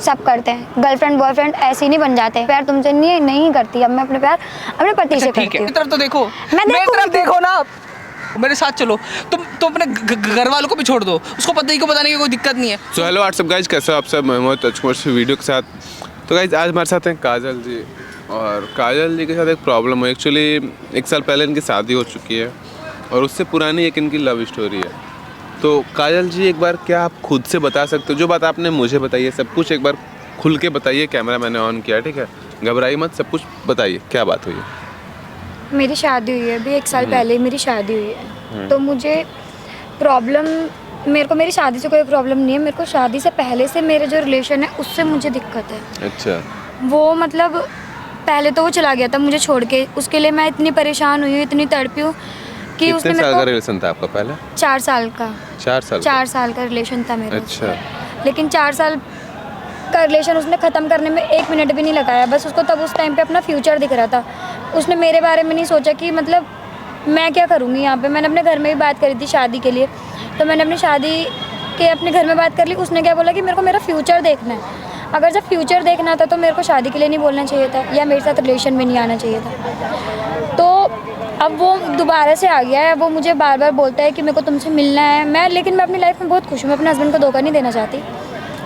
सब करते हैं, गर्लफ्रेंड बॉयफ्रेंड ऐसे ही नहीं बन जाते। प्यार तुमसे नहीं करती, अब मैं अपने प्यार अपने पति से करती हूँ। मेरी तरफ तो देखो, मैं मेरी तरफ देखो ना, मेरे साथ चलो। तुम अपने घर वालों को भी छोड़ दो, उसको पति को बताने की कोई दिक्कत नहीं है। सो हेलो व्हाट्सअप गाइज, कैसे हो आप सब? मैं मोहित राजकुमार से वीडियो के साथ। तो गाइज आज हमारे साथ हैं काजल जी, और काजल जी के साथ एक प्रॉब्लम है। एक्चुअली 1 साल पहले इनकी शादी हो चुकी है और उससे पुरानी एक इनकी लव स्टोरी है। तो काजल जी एक बार क्या आप खुद से बता सकते हो, जो बात आपने मुझे बताई है सब कुछ एक बार खुल के बताइए। कैमरा मैंने ऑन किया, ठीक है? घबराइए मत, सब कुछ बताइए, क्या बात हुई है? मेरी शादी हुई है अभी 1 साल पहले ही मेरी शादी हुई है। तो मुझे प्रॉब्लम, मेरे को मेरी शादी से कोई प्रॉब्लम नहीं है। मेरे को शादी से पहले से मेरे जो रिलेशन है उससे मुझे दिक्कत है। अच्छा। वो मतलब पहले तो वो चला गया था मुझे छोड़ के, उसके लिए मैं इतनी परेशान हुई हूँ, इतनी तड़पी हूँ कि उसने कितने साल मेरे का को रिलेशन था आपका पहले? 4 साल का 4 साल का रिलेशन था मेरा। अच्छा। लेकिन 4 साल का रिलेशन उसने ख़त्म करने में 1 मिनट भी नहीं लगाया। बस उसको तब उस टाइम पे अपना फ्यूचर दिख रहा था। उसने मेरे बारे में नहीं सोचा कि मतलब मैं क्या करूँगी यहाँ पे। मैंने अपने घर में भी बात करी थी शादी के लिए, तो मैंने अपनी शादी के अपने घर में बात कर ली। उसने क्या बोला कि मेरे को मेरा फ्यूचर देखना है। अगर जब फ्यूचर देखना था तो मेरे को शादी के लिए नहीं बोलना चाहिए था, या मेरे साथ रिलेशन में नहीं आना चाहिए था। तो अब वो दोबारा से आ गया है। वो मुझे बार बार बोलता है कि मेरे को तुमसे मिलना है। लेकिन मैं अपनी लाइफ में बहुत खुश हूँ। मैं अपने हस्बैंड को धोखा नहीं देना चाहती,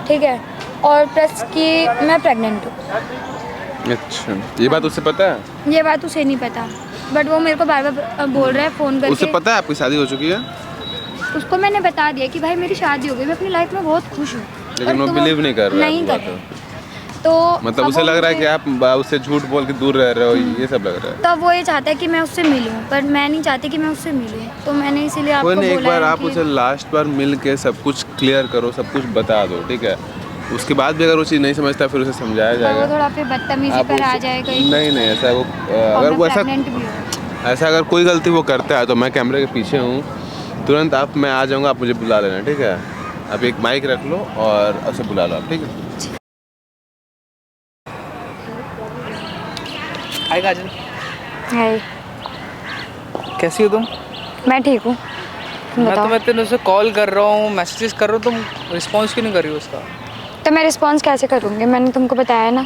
ठीक है? और प्लस कि मैं प्रेग्नेंट हूँ। अच्छा, ये बात उसे पता है? ये बात उसे नहीं पता, बट वो मेरे को बार बार बोल रहा है फ़ोन करके। उसे पता है आपकी शादी हो चुकी है? उसको मैंने बता दिया कि भाई मेरी शादी हो गई, मैं अपनी लाइफ में बहुत खुश हूँ। लेकिन वो बिलीव नहीं कर रहा है। नहीं कर रहा। तो मतलब उसे लग रहा है कि आप उससे झूठ बोल के दूर रह रहे हो, ये सब लग रहा है। तो वो ये चाहता है कि मैं उससे मिलूं, पर मैं नहीं चाहती कि मैं उससे मिलूं। तो मैंने इसीलिए आपको कोई बोला नहीं, एक बार है आप कि उसे लास्ट बार मिल के सब कुछ क्लियर करो, सब कुछ बता दो, ठीक है? उसके बाद भी अगर वो चीज़ नहीं समझता फिर उसे समझाया वो जाएगा। थोड़ा फिर बदतमीजी पर आ जाएगा। नहीं ऐसा वो और अगर मैं वो प्रेग्नेंट भी हूँ। ऐसा अगर कोई गलती वो करता है तो मैं कैमरे के पीछे हूँ, तुरंत मैं आ जाऊँगा, आप मुझे बुला लेना, ठीक है? आप एक माइक रख लो और उसे बुला लो आप, ठीक है? हाय काजल, हाय, कैसी हो तुम? मैं ठीक हूँ, तुम मैं बताओ। तुम्हें इतने दिनों से कॉल कर रहा हूँ, मैसेजेस कर रहा हूँ, तुम रिस्पॉन्स क्यों नहीं कर रही हो उसका? तो मैं रिस्पॉन्स कैसे करूँगी? मैंने तुमको बताया ना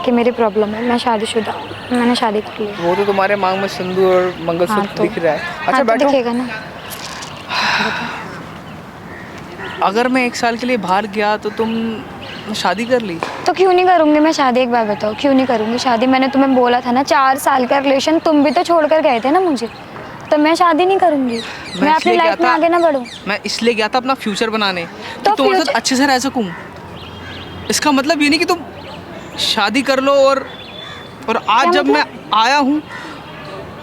कि मेरी प्रॉब्लम है, मैं शादीशुदा हूँ, मैंने शादी कर ली। वो तो तुम्हारे मांग में सिंदूर और मंगलसूत्र हाँ, तो दिख रहा है। अच्छा हाँ, तो बैठो। दिखेगा ना। अगर मैं 1 साल के लिए बाहर गया तो तुम शादी कर ली? तो क्यों नहीं करूँगी मैं शादी? एक बार बताओ, क्यों नहीं करूँगी शादी? मैंने तुम्हें बोला था ना 4 साल का रिलेशन, तुम भी तो छोड़ कर गए थे ना मुझे, तो मैं शादी नहीं करूँगी। मैं अपनी लाइफ में आगे ना बढ़ूँ। मैं इसलिए गया था अपना फ्यूचर बनाने, तो कि तुम्हारे साथ अच्छे से रह सकूं। इसका मतलब ये नहीं कि तुम शादी कर लो और आज जब मैं आया हूँ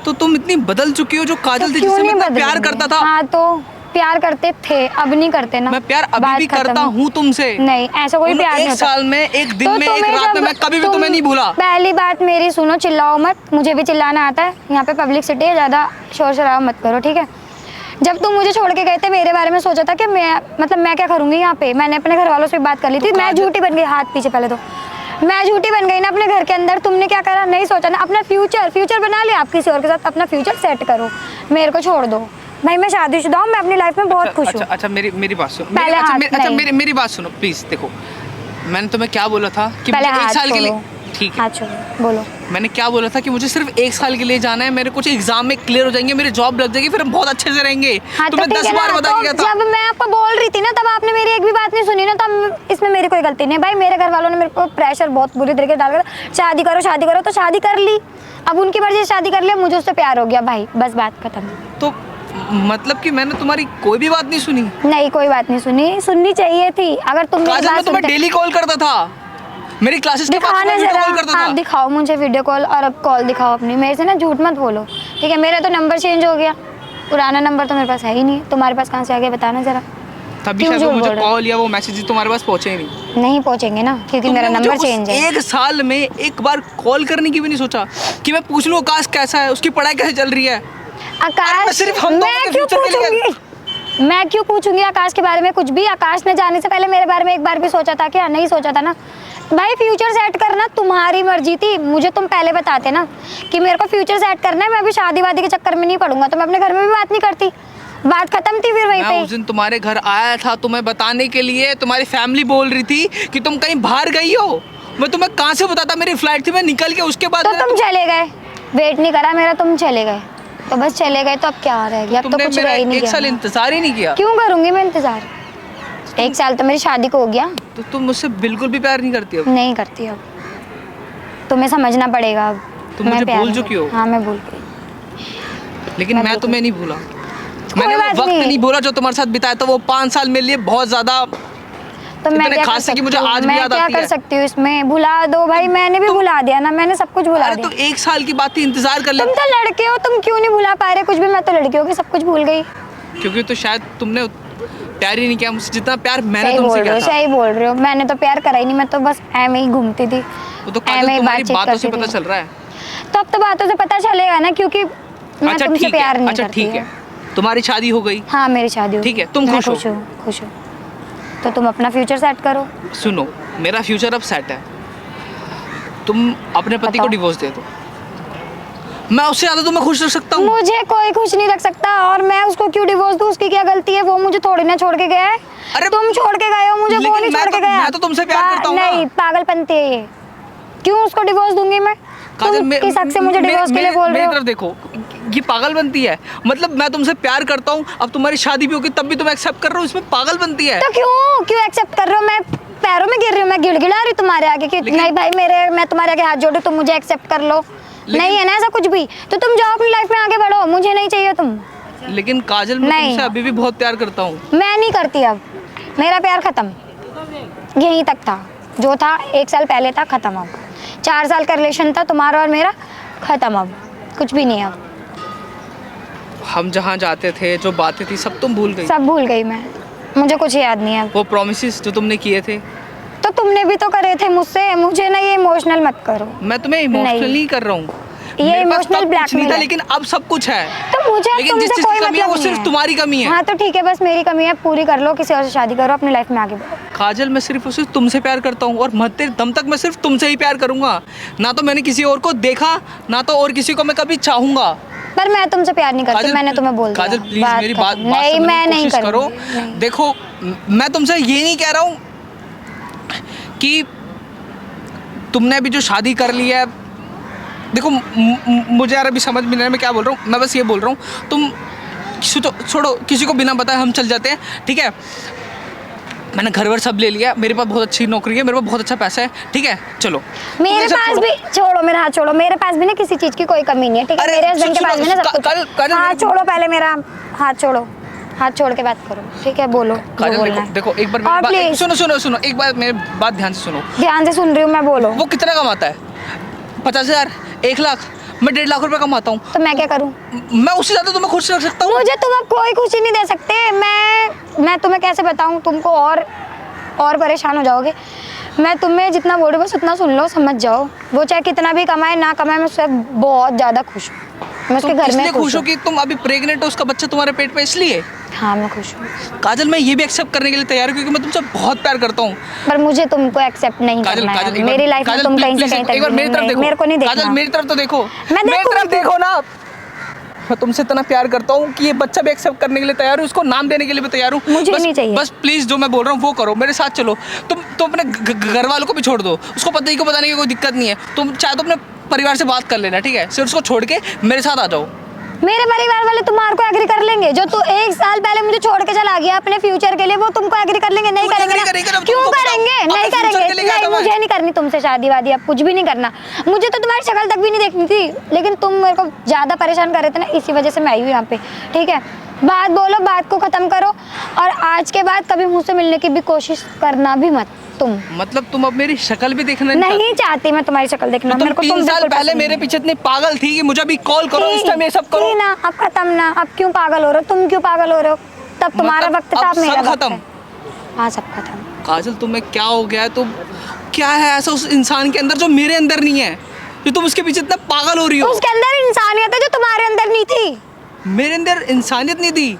तो तुम इतनी बदल चुकी हो। जो काजल थी जिससे मैं प्यार करता था। हाँ, तो प्यार करते थे, अब नहीं करते ना। मैं प्यार अभी भी करता हूँ तुमसे। नहीं, ऐसा कोई प्यार नहीं होता। 1 साल में, 1 दिन में, 1 रात में मैं कभी भी तुम्हें नहीं भूला। पहली बात मेरी सुनो, चिल्लाओ मत, मुझे भी चिल्लाना आता है। यहाँ पे पब्लिक सिटी है, ज़्यादा शोर शराबा मत करो, ठीक है? जब तुम मुझे छोड़ के गए थे, मेरे बारे में सोचा था कि मैं क्या करूँगी यहाँ पे। मैंने अपने घर वालों से बात कर ली थी। मैं झूठी बन गई, हाथ पीछे पहले तो मैं झूठी बन गई ना अपने घर के अंदर। तुमने क्या करा? नहीं सोचा ना अपना फ्यूचर बना लिया। आप किसी और के साथ अपना फ्यूचर सेट करो, मेरे को छोड़ दो भाई। मैं शादीशुदा हूँ, मैं अपनी लाइफ में बहुत खुश हूँ। अच्छा, मेरी बात सुनो। मेरी बात सुनो प्लीज। देखो, मैंने तुम्हें क्या बोला था कि मुझे 1 साल के लिए, ठीक है? अच्छा बोलो। मैंने क्या बोला था कि मुझे सिर्फ 1 साल के लिए जाना है। मेरे कुछ एग्जाम में क्लियर हो जाएंगे, मेरी जॉब लग जाएगी, फिर हम बहुत अच्छे से रहेंगे। हाँ, तुम्हें 10 बार बता दिया था। जब मैं आपको बोल रही थी ना, तब आपने मेरी एक भी बात नहीं सुनी ना, तब इसमें मेरी कोई गलती नहीं है भाई। मेरे घर वालों ने मेरे को प्रेशर बहुत बुरी तरीके से डालकर शादी करो, तो शादी कर ली। अब उनकी मर्जी से शादी कर लिया, मुझे उससे प्यार हो गया भाई, बस बात खत्म। तो मतलब कि मैंने तुम्हारी कोई भी बात नहीं सुनी? नहीं, कोई बात नहीं सुनी, सुननी चाहिए थी। अगर तुम काजल, मैं तुम्हें डेली कॉल करता था, मेरी क्लासेस के बाद वीडियो कॉल करता था। आप दिखाओ मुझे वीडियो कॉल, और अब कॉल दिखाओ अपनी। मेरे से ना झूठ मत बोलो, ठीक है? मेरा तो नंबर चेंज हो गया, पुराना नंबर तो मेरे पास है ही नहीं। तुम्हारे पास कहाँ से आ गया बताना जरा। तभी शायद मुझे कॉल या वो मैसेज तुम्हारे पास पहुंचे ही नहीं पहुंचेंगे ना, क्योंकि मेरा नंबर चेंज है। 1 साल में एक बार कॉल करने की भी नहीं सोचा कि मैं पूछ लूं आकाश कैसा है, उसकी पढ़ाई कैसे चल रही है? आकाश, मैं क्यों पूछूंगी आकाश के बारे में कुछ भी? आकाश ने जाने से पहले मेरे बारे में एक बार भी सोचा था क्या? नहीं सोचा था ना भाई। फ्यूचर सेट करना तुम्हारी मर्जी थी, मुझे तुम पहले बताते ना कि मेरे को फ्यूचर सेट करना है। मैं अभी शादी वादी के चक्कर में नहीं पड़ूंगा, तो मैं अपने घर में भी बात नहीं करती। बात खत्म थी फिर वहीं मैं पे। उस दिन तुम्हारे घर आया था तुम्हें बताने के लिए, तुम्हारी फैमिली बोल रही थी कि तुम कहीं बाहर गई हो। मैं तुम्हें कहाँ से बताता, मेरी फ्लाइट थी, मैं निकल के उसके बाद तो तुम चले गए, वेट नहीं करा मेरा, तुम चले गए, तो बस चले गए, तो अब क्या रह गया? अब तो तुमने कुछ मेरा रह ही नहीं एक साल गया। इंतजार ही नहीं किया। क्यों करूंगी मैं इंतजार? 1 साल तो मेरी शादी को हो गया। तो तुम मुझसे बिल्कुल भी प्यार नहीं करती अब? नहीं करती अब, तुम्हें समझना पड़ेगा अब। तुम मैं मुझे प्यार भूल नहीं चुकी हो। करती। हाँ मैं भूल गई। लेकिन मैं तुम्हें नहीं भूला। मैंने बात वो वक्त नहीं। नहीं भूला जो तुम्हारे साथ बिताया था। वो 5 साल मेरे लिए बहुत ज्यादा तो मैं इतने क्या कर खास है कि मुझे सकती हूँ? आज भी मैं याद क्या आती कर है। सकती हूँ इसमें? भुला दो भाई, मैंने भी भुला दिया ना, मैंने सब कुछ भुला अरे दिया। तो 1 साल की बात थी, इंतजार कर ले। तुम तो लड़के हो, तुम क्यों नहीं भुला पा रहे कुछ भी? मैं तो लड़की हो कि सब कुछ भूल गई। क्योंकि तो शायद तुमने प्यार ही नहीं किया मुझसे जितना प्यार मैंने सही बोल तुमसे रहे किया हो, था। सही बोल रहे हो। मैंने तो प्यार करा ही नहीं, मैं तो बस ऐमे ही घूमती थी, वो तो ऐमे काजल ही तुम्हारी बातचीत बातों से करती पता थी। चल रहा है। तो अब तो बातों से पता चलेगा ना, क्योंकि मैं अच्छा तुमसे ठीक है, प्यार नहीं अच्छा करती ठीक है, तुम्हारी शादी हो गई। हाँ मेरी शादी हो ठीक है, गई। तुम मैं खुश हो? खुश हूँ, खुश हूँ। तो तुम अपना फ्यूचर सेट करो। सुनो, मेरा फ्यूचर अब सेट है। तुम अपने पति को बताओ। डिवोर्स दे दो, मैं उससे ज्यादा तुम्हें खुश रख सकता हूँ। मुझे कोई खुश नहीं रख सकता, और मैं उसको क्यों डिवोर्स दूँ? उसकी क्या गलती है? वो मुझे थोड़ी ना छोड़ के गया है। अरे तुम छोड़ के गए हो मुझे, वो लेकिन नहीं मैं छोड़ के तो- गया। मैं तो तुमसे प्यार करता हूँ ना। नहीं, पागलपंती है ये। क्यों उसको डिवोर्स दूंगी मैं? तुम किस हक से मुझे डिवोर्स के लिए बोल रहे मेरी हो? तरफ देखो, ये पागल बनती है। मतलब मैं तुमसे प्यार करता हूँ, अब तुम्हारी शादी भी होगी तब भी तुम एक्सेप्ट कर रहे हो, इसमें पागल बनती है। तो क्यों एक्सेप्ट कर रहे हो? मैं पैरों में गिर रही हूँ, मैं गिड़गिड़ा रही हूँ तुम्हारे आगे कि लेकिन- नहीं भाई मैं तुम्हारे आगे हाथ जोड़ू, तुम मुझे एक्सेप्ट कर लो। नहीं है ना ऐसा कुछ भी, तो तुम जाओ अपनी लाइफ में आगे बढ़ो, मुझे नहीं चाहिए तुम। लेकिन काजल, मैं नहीं। तुमसे अभी भी बहुत प्यार करता हूँ। मैं नहीं करती अब, मेरा प्यार खत्म, यहीं तक था। जो था 1 साल पहले था, खत्म अब। 4 साल का रिलेशन था तुम्हारा और मेरा, खत्म अब, कुछ भी नहीं अब। हम जहाँ जाते थे, जो बातें थी, सब तुम भूल गई। सब भूल गई मैं, मुझे कुछ याद नहीं है अब। वो प्रॉमिसेस जो तुमने किए थे, तो तुमने भी तो करे थे मुझसे, मुझे ना ये इमोशनल मत करो। मैं तुम्हें इमोशनल नहीं। नहीं कर रहा हूँ। ये मेरे पास इमोशनल तब कुछ नहीं ब्लैकमेल था, है। लेकिन अब सब कुछ है। तो मुझे अब लेकिन जिस तुमसे चीज़ कोई की कमी है, मतलब वो नहीं सिर्फ है। तुम्हारी कमी है। हाँ तो ठीक है, बस मेरी कमी है, पूरी कर लो, किसी और से शादी करो, अपनी लाइफ में आगे बढ़ो। काजल, मैं सिर्फ और सिर्फ तुमसे प्यार करता हूँ, और मरते दम तक मैं सिर्फ तुमसे ही प्यार करूंगा। ना तो मैंने किसी और को देखा, ना तो और किसी को मैं कभी चाहूंगा। पर मैं तुमसे प्यार नहीं करती, काजल, मैंने तुम्हें बोल दिया। काजल प्लीज मेरी बात खत्म। बात नहीं, समझने मैं की नहीं कोशिश करो। करूँगी, नहीं। देखो, मैं तुमसे ये नहीं कह रहा हूँ कि तुमने अभी जो शादी कर ली है, देखो मुझे यार अभी समझ में नहीं आ रहा मैं क्या बोल रहा हूँ। मैं बस ये बोल रहा हूँ, तुम छोड़ो, किसी को बिना बताए हम चल जाते हैं, ठीक है? मैंने घर वर सब ले लिया, मेरे पास बहुत अच्छी नौकरी है, मेरे पास बहुत अच्छा पैसा है, ठीक है? चलो मेरे तुम ये सब पास छोड़ो। भी छोड़ो, मेरा हाथ छोड़ो, मेरे पास भी ना किसी चीज की कोई कमी नहीं है, ठीक है? अरे, मेरे हस्बैंड के सुनो, पास भी ना सब कुछ काजल, है। काजल, हाथ मेरे- छोड़ो, पहले मेरा हाथ छोड़ो, हाथ छोड़ के बात करो, ठीक है? बोलो जो काजल, बोलना देखो है। देखो, एक बार मेरी और बात प्लीज सुनो, एक बार मेरी बात ध्यान से सुनो। ध्यान से सुन रही हूँ मैं, बोलो। वो कितना कमाता है? 50,000, 1 लाख? मैं 1.5 लाख रुपए कमाता हूँ। तो मैं क्या करूँ? मैं उससे ज्यादा तुम्हें खुश रख सकता हूँ। मुझे तुम अब कोई खुशी नहीं दे सकते। मैं तुम्हें कैसे बताऊँ? तुमको और परेशान हो जाओगे। मैं तुम्हें जितना बोल रही हूँ बस उतना सुन लो, समझ जाओ। वो चाहे कितना भी कमाए ना कमाए, मैं उससे बहुत ज़्यादा खुश हूँ। मैं उसके तुम घर में इसलिए खुश खुश हो हूँ। कि तुम अभी प्रेग्नेंट हो, उसका बच्चा तुम्हारे पेट पे, इसलिए? हाँ मैं खुश हूँ, काजल, मैं ये भी एक्सेप्ट करने के लिए तैयार हूँ, क्योंकि मैं तुमसे बहुत प्यार करता हूँ। पर मुझे तुमको एक्सेप्ट नहीं काजल, करना काजल, है। एक बार- मेरी लाइफ में काजल, तुम कहीं से प्लीज, कहीं तक एक बार मेरी तरफ नहीं, देखो। मेरे को नहीं देखना। काजल, मेरी तरफ तो देखो, मैं मेरी तरफ देखूंगी। देखो ना। मैं तुमसे इतना प्यार करता हूँ कि ये बच्चा भी एक्सेप्ट करने के लिए तैयार हूँ, उसको नाम देने के लिए भी तैयार हूँ। मुझे बस- नहीं चाहिए। बस प्लीज जो मैं बोल रहा हूँ वो करो, मेरे साथ चलो। तुम अपने घर वालों को भी छोड़ दो, उसको पति को बताने की कोई दिक्कत नहीं है। तुम चाहे तो अपने परिवार से बात कर लेना, ठीक है? सिर्फ उसको छोड़ के मेरे साथ आ जाओ। मेरे परिवार वाले तुम्हारे को एग्री कर लेंगे? जो तू 1 साल पहले मुझे छोड़ के चला गया अपने फ्यूचर के लिए, वो तुमको एग्री कर लेंगे? नहीं क्यों करेंगे agree ना? करेंगे? अब क्यों तुमको बताओ, करेंगे? अपने नहीं future करेंगे। के लिए क्या नहीं, करना है? मुझे नहीं करनी तुमसे शादी वादी, अब कुछ भी नहीं करना। मुझे तो तुम्हारी शक्ल तक भी नहीं देखनी थी, लेकिन तुम मेरे को ज्यादा परेशान कर रहे थे ना, इसी वजह से मैं आई हूँ यहाँ पे, ठीक है? बात बोलो, बात को खत्म करो, और आज के बाद कभी मुझसे मिलने की भी कोशिश करना भी मत तुम। मतलब तुम अब मेरी शक्ल भी देखना नहीं चाहती मैं तुम्हारी शक्ल देखना। तुम मेरे को 3 साल बिल्कुल पहले पसंद मेरे नहीं। पीछे इतनी पागल थी कि मुझे अभी कॉल करो, इस टाइम ये सब करो। थी ना, अब खत्म ना। अब क्यों पागल हो रहे हो? तुम क्यों पागल हो रहे हो? तब तुम्हारा मतलब वक्त था, अब अब मेरा सब वक्त खत्म? है। हाँ सब खत्म। काजल, तुम्हें क्या हो गया है? तुम क्या है ऐसा उस इंसान के अंदर जो मेरे अंदर नहीं है, जो तुम उसके पीछे इतना पागल हो रही हो? उसके अंदर इंसानियत है जो तुम्हारे अंदर नहीं थी। मेरे अंदर इंसानियत नहीं थी?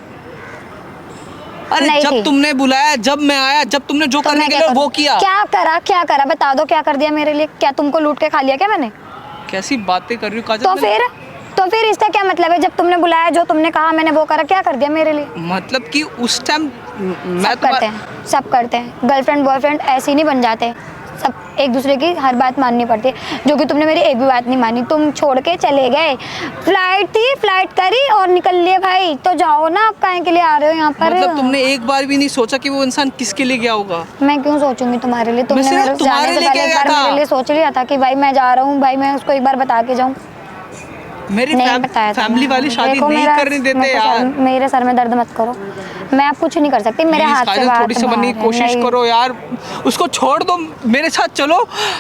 अरे नहीं जब थी। तुमने बुलाया, जब मैं आया, जब तुमने जो तो करने मैं के क्या लिए वो करूं? किया। क्या करा बता दो, क्या कर दिया मेरे लिए? क्या तुमको लूट के खा लिया क्या मैंने? कैसी बातें कर रही हो काजल? तो मैंने- फिर तो फिर इसका क्या मतलब है? जब तुमने बुलाया, जो तुमने कहा मैंने वो करा, क्या कर दिया मेरे लिए? मतलब कि उस टाइम मैं सब करते हैं, सब करते हैं। गर्लफ्रेंड बॉयफ्रेंड ऐसे ही नहीं बन जाते, सब एक दूसरे की हर बात माननी पड़ती है, जो कि तुमने मेरी एक भी बात नहीं मानी। तुम छोड़ के चले गए, फ्लाइट थी, फ्लाइट करी और निकल लिए भाई, तो जाओ ना, आप काहे के लिए आ रहे हो यहाँ पर? मतलब तुमने एक बार भी नहीं सोचा कि वो इंसान किसके लिए गया होगा? मैं क्यों सोचूंगी तुम्हारे लिए? तुमने सिर्फ मेरे तुम्हारे जाने से लिए पहले एक क्या बार था? मेरे लिए सोच लिया था कि भाई मैं जा रहा हूँ, भाई मैं उसको एक बार बता के जाऊँ? मेरी नहीं बताया था फैमिली वाली शादी देखो, नहीं मेरा- करने देते मेरे को यार। मेरे सर में दर्द मत करो, मैं अब कुछ नहीं कर सकती, मेरे Please, हाथ से काजल, बात थोड़ी सी बनने की बाहर है। कोशिश नहीं। करो यार, उसको छोड़ दो, मेरे साथ चलो,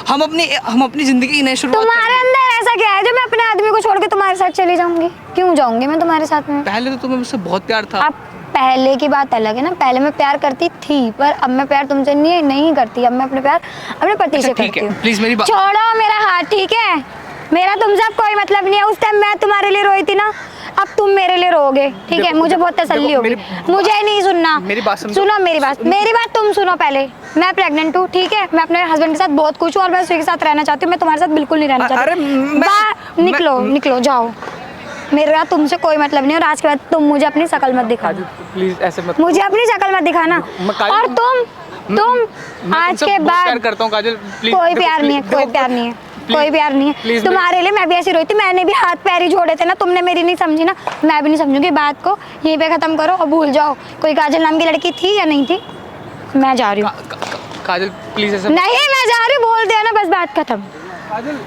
हम अपनी जिंदगी की नई शुरुआत तुम्हारे अंदर ऐसा क्या है जो मैं अपने आदमी को छोड़ के तुम्हारे साथ चली जाऊंगी? क्यों जाऊंगी मैं तुम्हारे साथ में? पहले तो तुम्हें मुझसे बहुत प्यार था। अब पहले की बात अलग है ना, पहले मैं प्यार करती थी, पर अब मैं प्यार तुमसे नहीं करती। अब मैं अपने प्यार अपने पति से ठीक करती है, हूँ। प्लीज मेरी बात छोड़ो मेरा हाथ, ठीक है? मेरा तुमसे अब कोई मतलब नहीं है। उस टाइम मैं तुम्हारे लिए रोई थी ना, अब तुम मेरे लिए रोओगे, ठीक है? देखो, मुझे बहुत तसल्ली देखो, होगी। मेरी- मुझे नहीं सुनना, मेरी बात समझो। सुनो मेरी बात तुम सुनो पहले। मैं प्रेग्नेंट हूँ, ठीक है? मैं अपने हस्बैंड के साथ बहुत खुश हूँ और मैं उसी के साथ रहना चाहती हूँ। मैं तुम्हारे साथ बिल्कुल नहीं रहना चाहती। अरे निकलो निकलो, जाओ, मेरा तुमसे कोई मतलब नहीं। और आज के बाद तुम मुझे अपनी शक्ल मत दिखाना, प्लीज ऐसे मत, मुझे अपनी शक्ल मत दिखाना। काजल, और तुम मैं आज तुमसे के बहुत प्यार बाद करता हूँ काजल, प्लीज। कोई देखो, प्यार नहीं है, देखो, कोई प्यार नहीं है, please, कोई प्यार नहीं है। please, तुम्हारे लिए मैं भी ऐसी रोई थी, मैंने भी हाथ पैर ही जोड़े थे ना, तुमने मेरी नहीं समझी ना, मैं भी नहीं समझूंगी। बात को यहीं पे खत्म करो और भूल जाओ। कोई काजल नाम की लड़की थी या नहीं थी? मैं जा रही हूँ। काजल प्लीज ऐसे नहीं, मैं जा रही हूँ, बोल दिया ना, बस बात खत्म। काजल